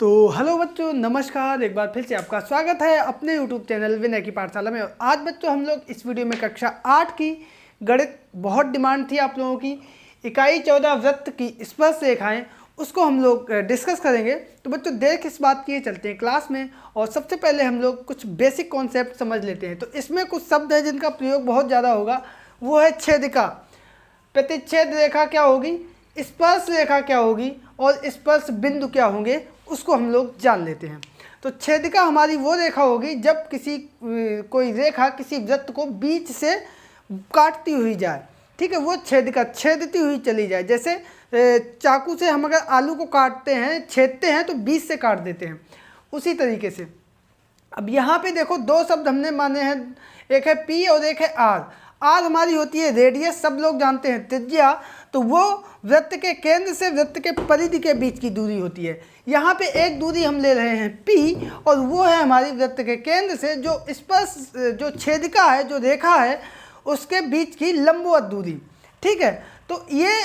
तो हेलो बच्चों, नमस्कार। एक बार फिर से आपका स्वागत है अपने YouTube चैनल विनय की पाठशाला में। आज बच्चों हम लोग इस वीडियो में कक्षा 8 की गणित, बहुत डिमांड थी आप लोगों की, इकाई 14 वृत्त की स्पर्श रेखाएं, उसको हम लोग डिस्कस करेंगे। तो बच्चों देर किस बात की, चलते हैं क्लास में। और सबसे पहले हम लोग कुछ बेसिक कॉन्सेप्ट समझ लेते हैं। तो इसमें कुछ शब्द हैं जिनका प्रयोग बहुत ज़्यादा होगा, वो है छेदिका, प्रतिच्छेद रेखा क्या होगी, स्पर्श रेखा क्या होगी और स्पर्श बिंदु क्या होंगे, उसको हम लोग जान लेते हैं। तो छेदिका हमारी वो रेखा होगी जब कोई रेखा किसी वृत्त को बीच से काटती हुई जाए, ठीक है, वो छेदिका, छेदती हुई चली जाए। जैसे चाकू से हम अगर आलू को काटते हैं, छेदते हैं तो बीच से काट देते हैं, उसी तरीके से। अब यहाँ पे देखो दो शब्द हमने माने हैं, एक है पी और एक है आर। आर हमारी होती है रेडियस, सब लोग जानते हैं, त्रिज्या। तो वो वृत्त के केंद्र से वृत्त के परिधि के बीच की दूरी होती है। यहाँ पे एक दूरी हम ले रहे हैं पी, और वो है हमारी वृत्त के केंद्र से जो स्पर्श, जो छेदिका है, जो रेखा है, उसके बीच की लंबवत दूरी, ठीक है। तो ये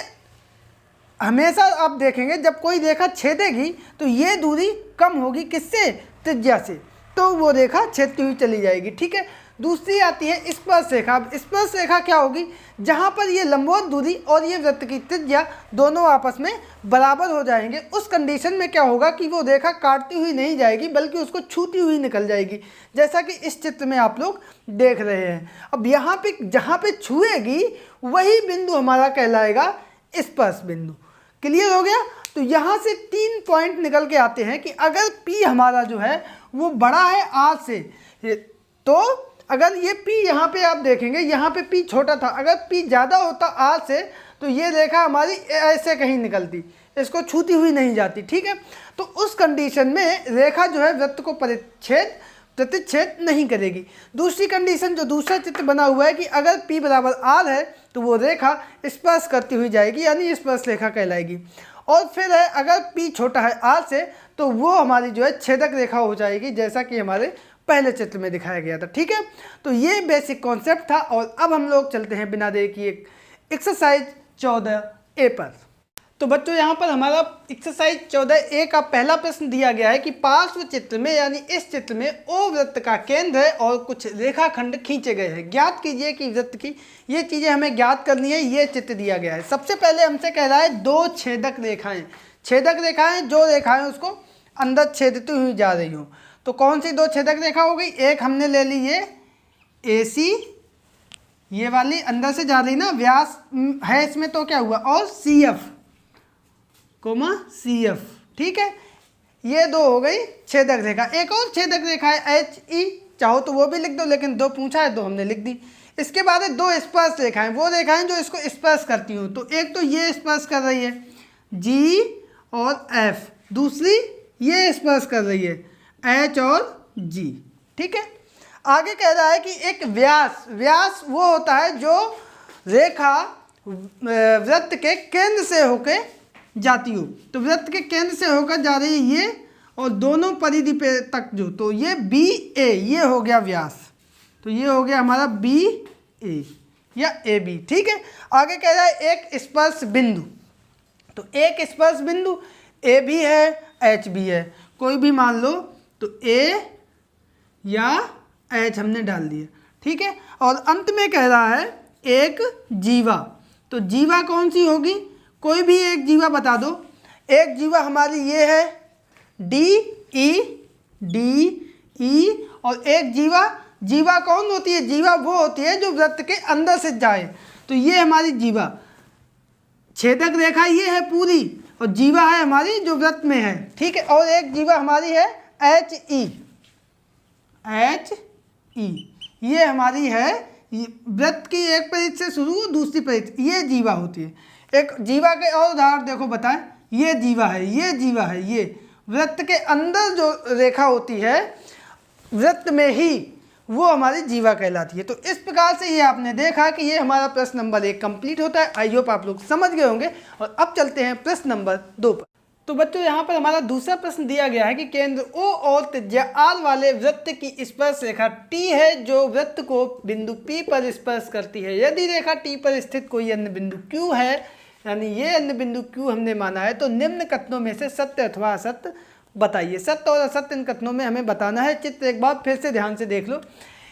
हमेशा आप देखेंगे जब कोई रेखा छेदेगी तो ये दूरी कम होगी, किससे, त्रिज्या से, तो वो रेखा छेदती हुई चली जाएगी, ठीक है। दूसरी आती है स्पर्श रेखा। अब स्पर्श रेखा क्या होगी, जहाँ पर ये लंबवत दूरी और ये वृत्त की त्रिज्या दोनों आपस में बराबर हो जाएंगे। उस कंडीशन में क्या होगा कि वो रेखा काटती हुई नहीं जाएगी बल्कि उसको छूती हुई निकल जाएगी, जैसा कि इस चित्र में आप लोग देख रहे हैं। अब यहाँ पे जहाँ पे छुएगी वही बिंदु हमारा कहलाएगा स्पर्श बिंदु। क्लियर हो गया। तो यहाँ से 3 पॉइंट निकल के आते हैं कि अगर P हमारा जो है वो बड़ा है R से, तो अगर ये P यहाँ पे आप देखेंगे, यहाँ पे P छोटा था, अगर P ज़्यादा होता R से तो ये रेखा हमारी ऐसे कहीं निकलती, इसको छूती हुई नहीं जाती, ठीक है। तो उस कंडीशन में रेखा जो है वृत्त को प्रतिच्छेद नहीं करेगी। दूसरी कंडीशन, जो दूसरा चित्र बना हुआ है, कि अगर P बराबर R है तो वो रेखा स्पर्श करती हुई जाएगी, यानी स्पर्श रेखा कहलाएगी। और फिर है अगर P छोटा है R से तो वो हमारी जो है छेदक रेखा हो जाएगी, जैसा कि हमारे पहले चित्र में दिखाया गया था, ठीक है। तो ये बेसिक कॉन्सेप्ट था। और अब हम लोग चलते हैं बिना देर किए एक्सरसाइज 14A पर। तो बच्चों यहाँ पर हमारा एक्सरसाइज 14A का पहला प्रश्न दिया गया है कि पार्श्व चित्र में, यानी इस चित्र में O वृत्त का केंद्र है और कुछ रेखाखंड खींचे गए हैं। ज्ञात कीजिए कि वृत्त की ये चीज़ें हमें ज्ञात करनी है। ये चित्र दिया गया है। सबसे पहले हमसे कह रहा है दो छेदक रेखाएं, छेदक रेखाएं, जो रेखाएं उसको अंदर छेदती हुई जा रही हो। तो कौन सी दो छेदक रेखा हो गई, एक हमने ले ली ये AC, ये वाली अंदर से जा रही ना, व्यास है इसमें, तो क्या हुआ, और CF, CF, ठीक है। ये दो हो गई छेदक रेखा। एक और छेदक रेखा है HE, चाहो तो वो भी लिख दो, लेकिन दो पूछा है, दो हमने लिख दी। इसके बाद है दो स्पर्श रेखाएं, वो रेखाएं जो इसको स्पर्श करती हूँ। तो एक तो ये स्पर्श कर रही है G और F, दूसरी ये स्पर्श कर रही है H और G, ठीक है। आगे कह रहा है कि एक व्यास, व्यास वो होता है जो रेखा वृत्त के केंद्र से होके जाती हो। तो वृत्त के केंद्र से होकर जा रही है ये, और दोनों परिधि पे तक जो, तो ये BA, ये हो गया व्यास। तो ये हो गया हमारा BA या AB, ठीक है। आगे कह रहा है एक स्पर्श बिंदु। तो एक स्पर्श बिंदु A भी है, H भी है, कोई भी मान लो। तो A या H हमने डाल दिया, ठीक है। और अंत में कह रहा है एक जीवा। तो जीवा कौन सी होगी, कोई भी एक जीवा बता दो। एक जीवा हमारी ये है DE, और एक जीवा कौन होती है, जीवा वो होती है जो वृत्त के अंदर से जाए। तो ये हमारी जीवा, छेदक रेखा ये है पूरी, और जीवा है हमारी जो वृत्त में है, ठीक है। और एक जीवा हमारी है HE, ये हमारी है वृत्त की एक परिधि से शुरू, दूसरी परिधि, ये जीवा होती है। एक जीवा के और उदाहरण देखो, बताएं, ये जीवा है, ये जीवा है, ये वृत्त के अंदर जो रेखा होती है वृत्त में ही, वो हमारी जीवा कहलाती है। तो इस प्रकार से ये आपने देखा कि ये हमारा प्रश्न नंबर 1 कंप्लीट होता है। आई होप आप लोग समझ गए होंगे। और अब चलते हैं प्रश्न नंबर 2 पर। तो बच्चों यहाँ पर हमारा दूसरा प्रश्न दिया गया है कि केंद्र O और त्रिज्या R वाले वृत्त की स्पर्श रेखा T है जो वृत्त को बिंदु P पर स्पर्श करती है। यदि रेखा T पर स्थित कोई अन्य बिंदु Q है, यानी ये अन्य बिंदु Q हमने माना है, तो निम्न कथनों में से सत्य अथवा असत्य बताइए। सत्य और असत्य इन कथनों में हमें बताना है। चित्र एक बार फिर से ध्यान से देख लो।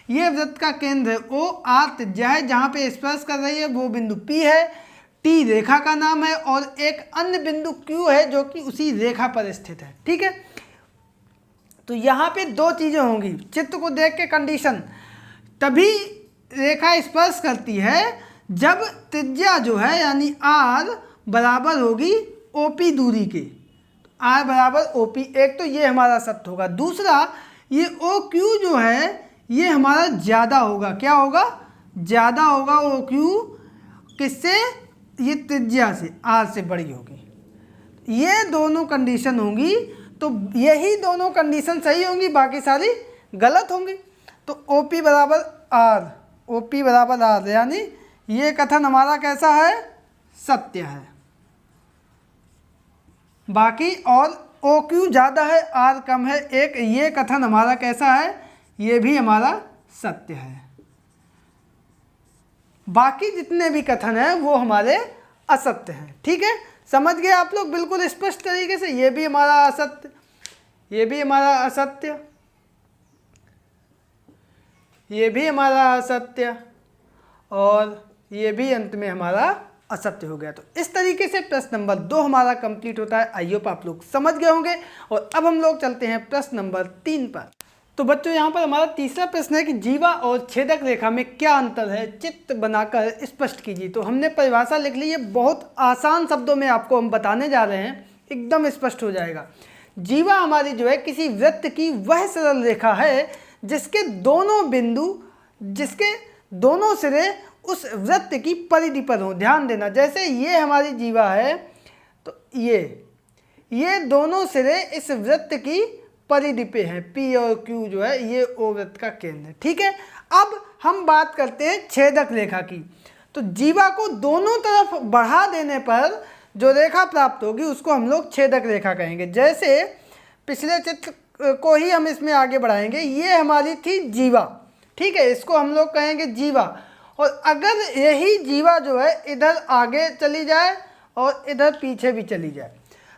ये वृत्त का केंद्र है ओ, आर त्रिज्या है, जहाँ पे स्पर्श कर रही है वो बिंदु P है, T रेखा का नाम है और एक अन्य बिंदु Q है जो कि उसी रेखा पर स्थित है। ठीक है, तो यहाँ पे दो चीज़ें होंगी। चित्र को देख के कंडीशन, तभी रेखा स्पर्श करती है जब त्रिज्या जो है यानी R बराबर होगी OP दूरी के। R बराबर OP, एक तो ये हमारा सत्य होगा। दूसरा, ये OQ जो है ये हमारा ज़्यादा होगा। क्या होगा? ज़्यादा होगा OQ किससे? ये त्रिज्या से, R से बड़ी होगी। ये दोनों कंडीशन होंगी, तो यही दोनों कंडीशन सही होंगी, बाकी सारी गलत होंगी। तो OP बराबर R, OP बराबर R, यानी ये कथन हमारा कैसा है? सत्य है। बाकी और OQ ज़्यादा है R कम है, एक ये कथन हमारा कैसा है? ये भी हमारा सत्य है। बाकी जितने भी कथन हैं वो हमारे असत्य हैं। ठीक है, समझ गए आप लोग बिल्कुल स्पष्ट तरीके से। ये भी हमारा असत्य, ये भी हमारा असत्य, ये भी हमारा असत्य और ये भी अंत में हमारा असत्य हो गया। तो इस तरीके से प्रश्न नंबर 2 हमारा कंप्लीट होता है। आई होप आप लोग समझ गए होंगे। और अब हम लोग चलते हैं प्रश्न नंबर 3 पर। तो बच्चों यहाँ पर हमारा तीसरा प्रश्न है कि जीवा और छेदक रेखा में क्या अंतर है, चित्र बनाकर स्पष्ट कीजिए। तो हमने परिभाषा लिख ली है, बहुत आसान शब्दों में आपको हम बताने जा रहे हैं, एकदम स्पष्ट हो जाएगा। जीवा हमारी जो है किसी वृत्त की वह सरल रेखा है जिसके दोनों बिंदु, जिसके दोनों सिरे उस वृत्त की परिधि पर हों। ध्यान देना, जैसे ये हमारी जीवा है तो ये दोनों सिरे इस वृत्त की परिधि पे है। P और Q जो है ये O वृत्त का केंद्र है। ठीक है, अब हम बात करते हैं छेदक रेखा की। तो जीवा को दोनों तरफ बढ़ा देने पर जो रेखा प्राप्त होगी उसको हम लोग छेदक रेखा कहेंगे। जैसे पिछले चित्र को ही हम इसमें आगे बढ़ाएंगे। ये हमारी थी जीवा, ठीक है, इसको हम लोग कहेंगे जीवा। और अगर यही जीवा जो है इधर आगे चली जाए और इधर पीछे भी चली जाए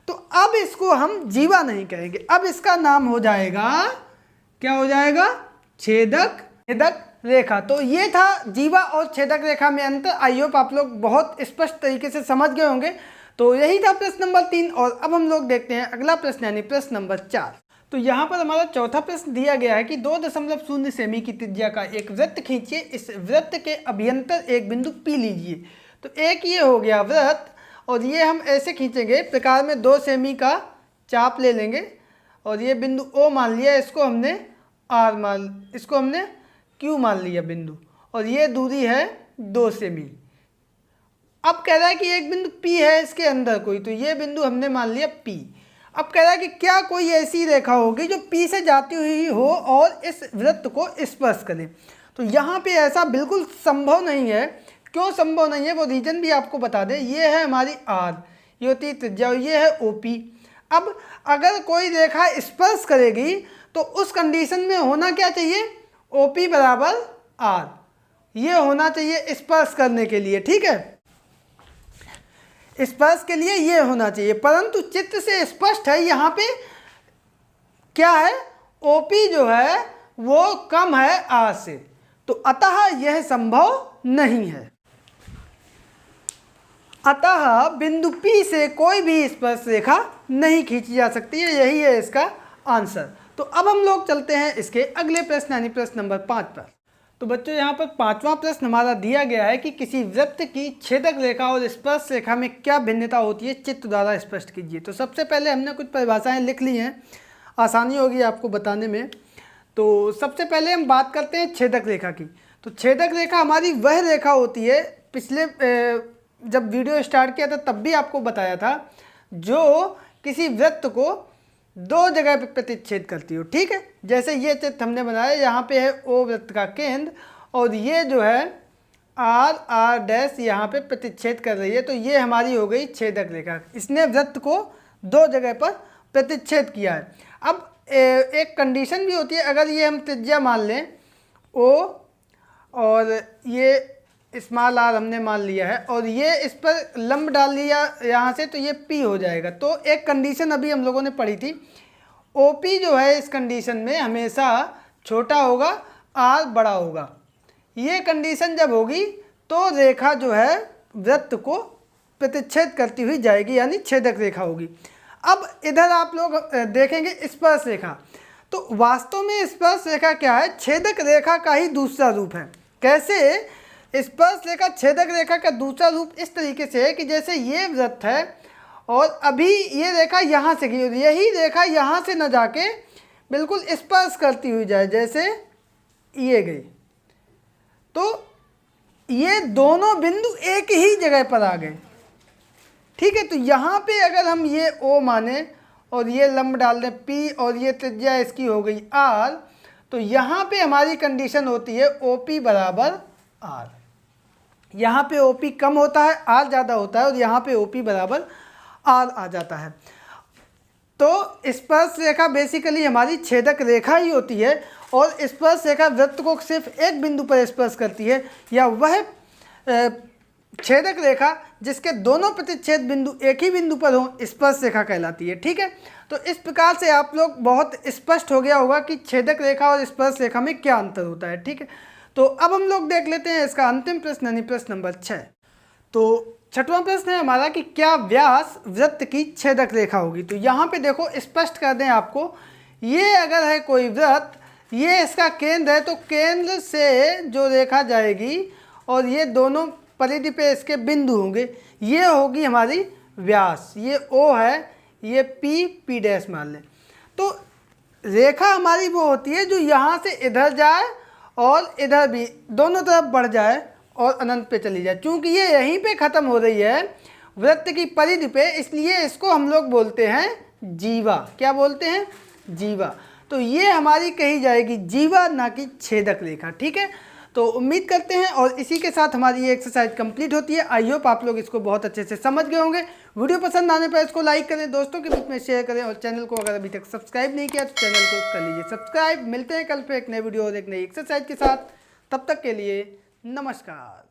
तो अब इसको हम जीवा नहीं कहेंगे, अब इसका नाम हो जाएगा, क्या हो जाएगा? छेदक रेखा। तो ये था जीवा और छेदक रेखा में अंतर। आई होप आप लोग बहुत स्पष्ट तरीके से समझ गए होंगे। तो यही था प्रश्न नंबर 3। और अब हम लोग देखते हैं अगला प्रश्न यानी प्रश्न नंबर 4। तो यहाँ पर हमारा चौथा प्रश्न दिया गया है कि 2.0 सेमी की त्रिज्या का एक वृत्त खींचिए, इस वृत्त के अभ्यंतर एक बिंदु P लीजिए। तो एक ये हो गया वृत्त, और ये हम ऐसे खींचेंगे प्रकार में 2 सेमी का चाप ले लेंगे और ये बिंदु O मान लिया, इसको हमने इसको हमने Q मान लिया बिंदु, और ये दूरी है 2 सेमी। अब कह रहा है कि एक बिंदु P है इसके अंदर कोई, तो ये बिंदु हमने मान लिया P। अब कह रहा है कि क्या कोई ऐसी रेखा होगी जो P से जाती हुई हो और इस वृत्त को स्पर्श करे। तो यहाँ पे ऐसा बिल्कुल संभव नहीं है। क्यों संभव नहीं है वो रीजन भी आपको बता दें। ये है हमारी R, ये होती है त्रिज्या, और ये है OP। अब अगर कोई रेखा स्पर्श करेगी तो उस कंडीशन में होना क्या चाहिए? OP बराबर R, ये होना चाहिए स्पर्श करने के लिए। ठीक है, स्पर्श के लिए ये होना चाहिए, परंतु चित्र से स्पष्ट है यहाँ पे क्या है? OP जो है वो कम है R से, तो अतः यह संभव नहीं है। अतः बिंदु P से कोई भी स्पर्श रेखा नहीं खींची जा सकती है, यही है इसका आंसर। तो अब हम लोग चलते हैं इसके अगले प्रश्न यानी प्रश्न नंबर 5 पर। तो बच्चों यहाँ पर 5वां प्रश्न हमारा दिया गया है कि किसी वृत्त की छेदक रेखा और स्पर्श रेखा में क्या भिन्नता होती है, चित्र द्वारा स्पष्ट कीजिए। तो सबसे पहले हमने कुछ परिभाषाएं लिख ली हैं, आसानी होगी आपको बताने में। तो सबसे पहले हम बात करते हैं छेदक रेखा की। तो छेदक रेखा हमारी वह रेखा होती है, पिछले जब वीडियो स्टार्ट किया था तब भी आपको बताया था, जो किसी वृत्त को 2 जगह पे प्रतिच्छेद करती हो। ठीक है, जैसे ये चित्र हमने बनाया, यहाँ पे है O वृत्त का केंद्र और ये जो है R डैश यहाँ पे प्रतिच्छेद कर रही है, तो ये हमारी हो गई छेदक रेखा। इसने वृत्त को 2 जगह पर प्रतिच्छेद किया है। अब एक कंडीशन भी होती है, अगर ये हम त्रिज्या मान लें O और ये स्मॉल r हमने मान लिया है और ये इस पर लंब डाल लिया यहाँ से, तो ये P हो जाएगा। तो एक कंडीशन अभी हम लोगों ने पढ़ी थी, OP जो है इस कंडीशन में हमेशा छोटा होगा, R बड़ा होगा। ये कंडीशन जब होगी तो रेखा जो है वृत्त को प्रतिच्छेद करती हुई जाएगी, यानी छेदक रेखा होगी। अब इधर आप लोग देखेंगे स्पर्श रेखा। तो वास्तव में स्पर्श रेखा क्या है? छेदक रेखा का ही दूसरा रूप है। कैसे? स्पर्श रेखा छेदक रेखा का दूसरा रूप इस तरीके से है कि जैसे ये वृत्त है और अभी ये रेखा यहाँ से गई और यही रेखा यहाँ से न जाके बिल्कुल स्पर्श करती हुई जाए, जैसे ये गई, तो ये दोनों बिंदु एक ही जगह पर आ गए। ठीक है, तो यहाँ पे अगर हम ये O माने और ये लंब डाल दें P और ये त्रिज्या इसकी हो गई R, तो यहाँ पे हमारी कंडीशन होती है OP बराबर R। यहाँ पे OP कम होता है, R ज़्यादा होता है और यहाँ पे OP बराबर R आ जाता है। तो स्पर्श रेखा बेसिकली हमारी छेदक रेखा ही होती है और स्पर्श रेखा वृत्त को सिर्फ एक बिंदु पर स्पर्श करती है, या वह छेदक रेखा जिसके दोनों प्रतिच्छेद बिंदु एक ही बिंदु पर हों स्पर्श रेखा कहलाती है। ठीक है, तो इस प्रकार से आप लोग बहुत स्पष्ट हो गया होगा कि छेदक रेखा और स्पर्श रेखा में क्या अंतर होता है। ठीक है, तो अब हम लोग देख लेते हैं इसका अंतिम प्रश्न, यानी प्रश्न नंबर 6। तो छठवां प्रश्न है हमारा कि क्या व्यास वृत्त की छेदक रेखा होगी। तो यहाँ पे देखो स्पष्ट कर दें आपको, ये अगर है कोई वृत्त, ये इसका केंद्र है, तो केंद्र से जो रेखा जाएगी और ये दोनों परिधि पे इसके बिंदु होंगे, ये होगी हमारी व्यास। ये O है, ये P डैश मान लें। तो रेखा हमारी वो होती है जो यहाँ से इधर जाए और इधर भी दोनों तरफ बढ़ जाए और अनंत पे चली जाए। चूँकि ये यहीं पे ख़त्म हो रही है वृत्त की परिधि पे, इसलिए इसको हम लोग बोलते हैं जीवा। क्या बोलते हैं? जीवा। तो ये हमारी कही जाएगी जीवा, ना कि छेदक रेखा। ठीक है, तो उम्मीद करते हैं और इसी के साथ हमारी ये एक्सरसाइज कंप्लीट होती है। आई होप आप लोग इसको बहुत अच्छे से समझ गए होंगे। वीडियो पसंद आने पर इसको लाइक करें, दोस्तों के बीच में शेयर करें और चैनल को अगर अभी तक सब्सक्राइब नहीं किया तो चैनल को कर लीजिए सब्सक्राइब। मिलते हैं कल पे एक नए वीडियो और एक नई एक्सरसाइज के साथ। तब तक के लिए नमस्कार।